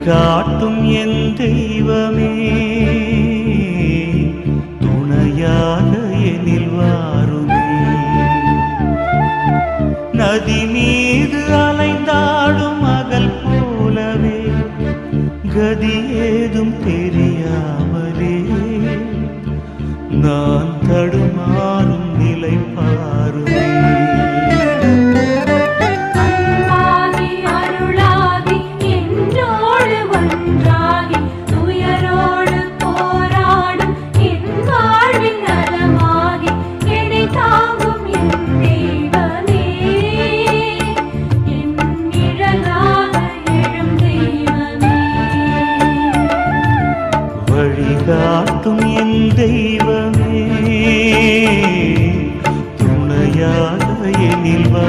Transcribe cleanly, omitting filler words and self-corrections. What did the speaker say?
காட்டும் என் தெய்வமே துணையாக எனில் வாருமே. நதி மீது அலைந்தாடும் மகள் போலவே கதி ஏதும் தெரியாமலே நான் தடுமாறும் நிலை பாருமே. வழிகாட்டும் என் தெய்வமே துணையாக எனில் வா.